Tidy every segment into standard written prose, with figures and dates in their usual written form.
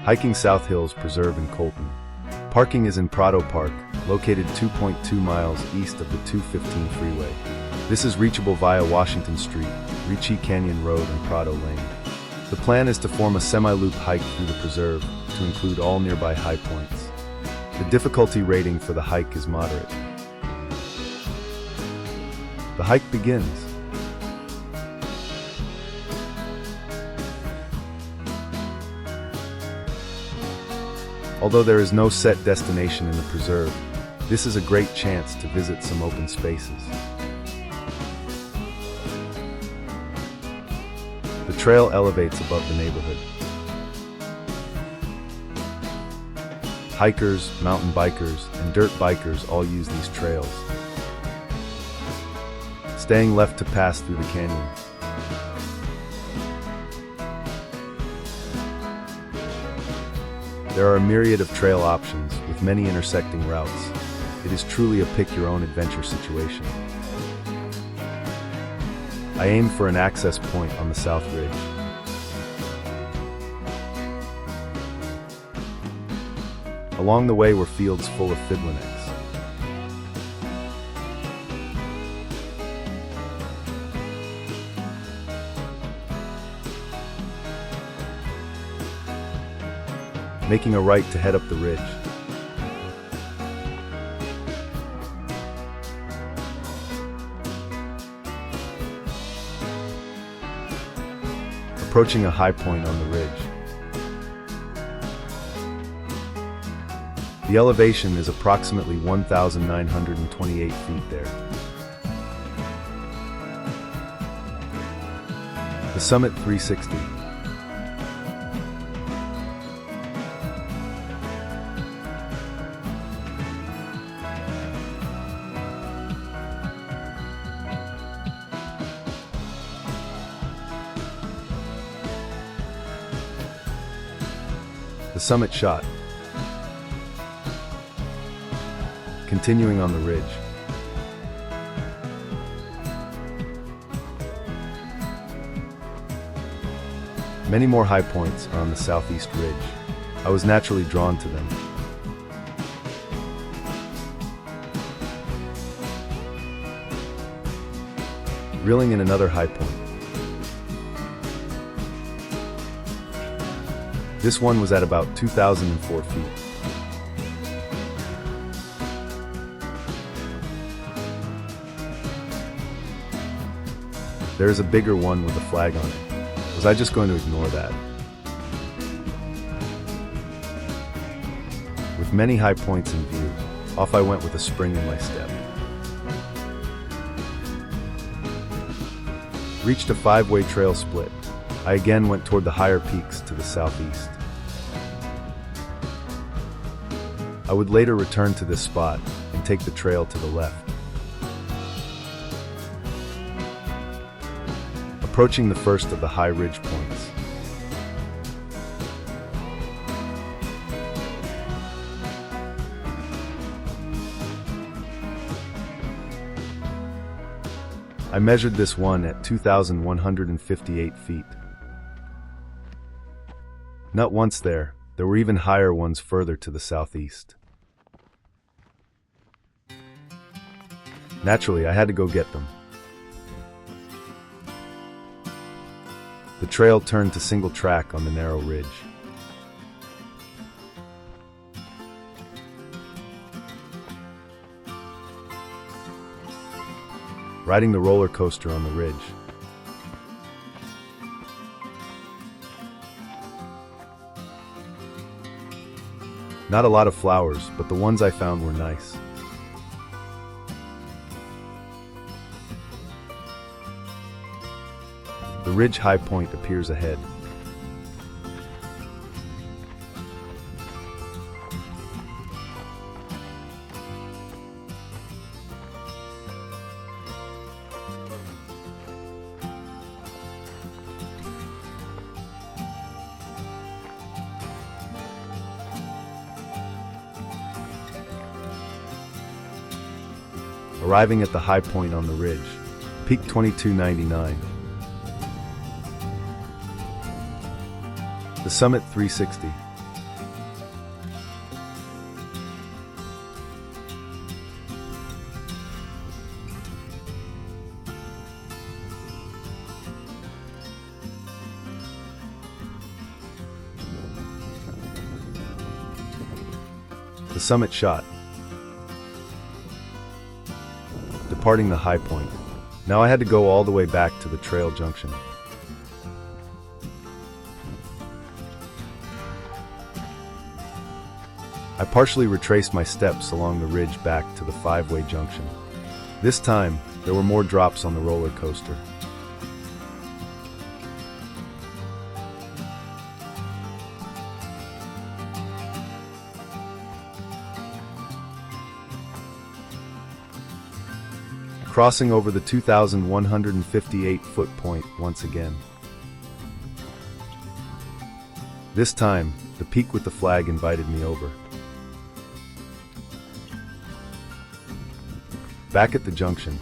Hiking South Hills Preserve in Colton. Parking is in Prado Park, located 2.2 miles east of the 215 freeway. This is reachable via Washington Street, Ricci Canyon Road and Prado Lane. The plan is to form a semi-loop hike through the preserve to include all nearby high points. The difficulty rating for the hike is moderate. The hike begins. Although there is no set destination in the preserve, this is a great chance to visit some open spaces. The trail elevates above the neighborhood. Hikers, mountain bikers, and dirt bikers all use these trails, staying left to pass through the canyon. There are a myriad of trail options, with many intersecting routes. It is truly a pick-your-own-adventure situation. I aimed for an access point on the South Ridge. Along the way were fields full of fiddlenics. Making a right to head up the ridge. Approaching a high point on the ridge. The elevation is approximately 1,928 feet there. The summit 360. The summit shot. Continuing on the ridge. Many more high points are on the southeast ridge. I was naturally drawn to them. Reeling in another high point. This one was at about 2,004 feet. There is a bigger one with a flag on it. Was I just going to ignore that? With many high points in view, off I went with a spring in my step. Reached a 5-way trail split. I again went toward the higher peaks to the southeast. I would later return to this spot and take the trail to the left. Approaching the first of the high ridge points. I measured this one at 2,158 feet. Not once there were even higher ones further to the southeast. Naturally, I had to go get them. The trail turned to single track on the narrow ridge. Riding the roller coaster on the ridge. Not a lot of flowers, but the ones I found were nice. The ridge high point appears ahead. Arriving at the high point on the ridge, peak 2299. The summit 360. The summit shot. Departing the high point. Now I had to go all the way back to the trail junction. I partially retraced my steps along the ridge back to the five-way junction. This time, there were more drops on the roller coaster. Crossing over the 2,158-foot point once again. This time, the peak with the flag invited me over. Back at the junction,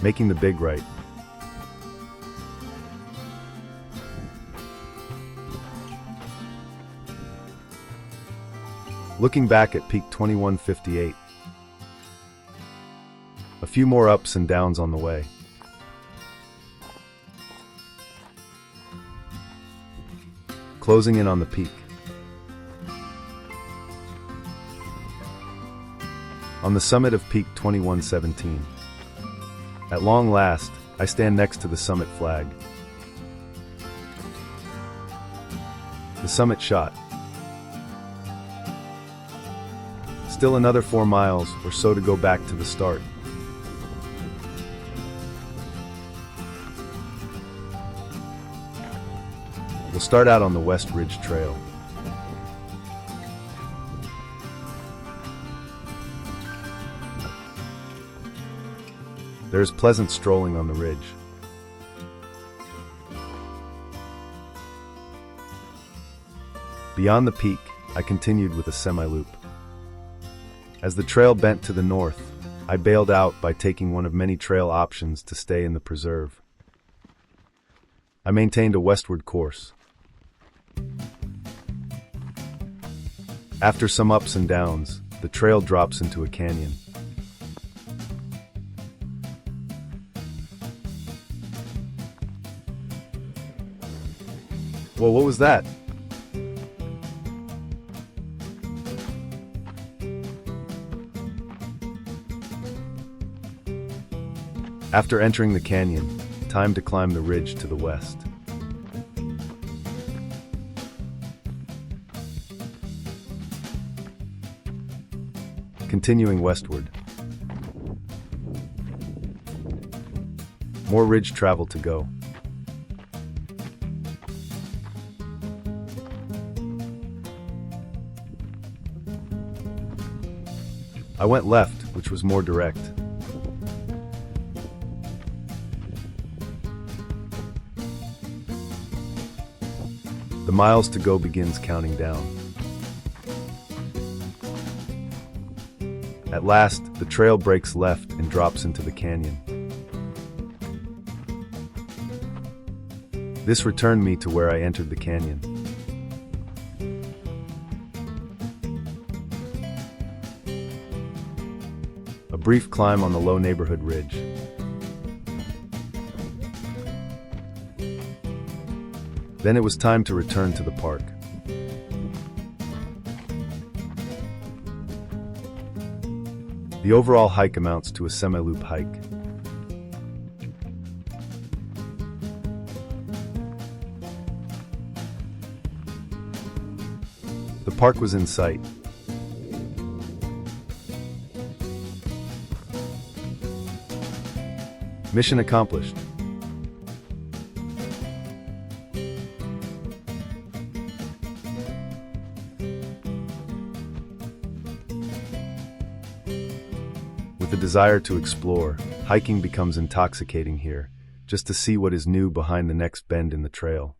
making the big right. Looking back at peak 2158. A few more ups and downs on the way. Closing in on the peak. On the summit of peak 2117. At long last, I stand next to the summit flag. The summit shot. Still another 4 miles or so to go back to the start. We'll start out on the West Ridge Trail. There is pleasant strolling on the ridge. Beyond the peak, I continued with a semi-loop. As the trail bent to the north, I bailed out by taking one of many trail options to stay in the preserve. I maintained a westward course. After some ups and downs, the trail drops into a canyon. Whoa, what was that? After entering the canyon, time to climb the ridge to the west. Continuing westward. More ridge travel to go. I went left, which was more direct. The miles to go begins counting down. At last, the trail breaks left and drops into the canyon. This returned me to where I entered the canyon. A brief climb on the low neighborhood ridge. Then it was time to return to the park. The overall hike amounts to a semi-loop hike. The park was in sight. Mission accomplished. With a desire to explore, hiking becomes intoxicating here, just to see what is new behind the next bend in the trail.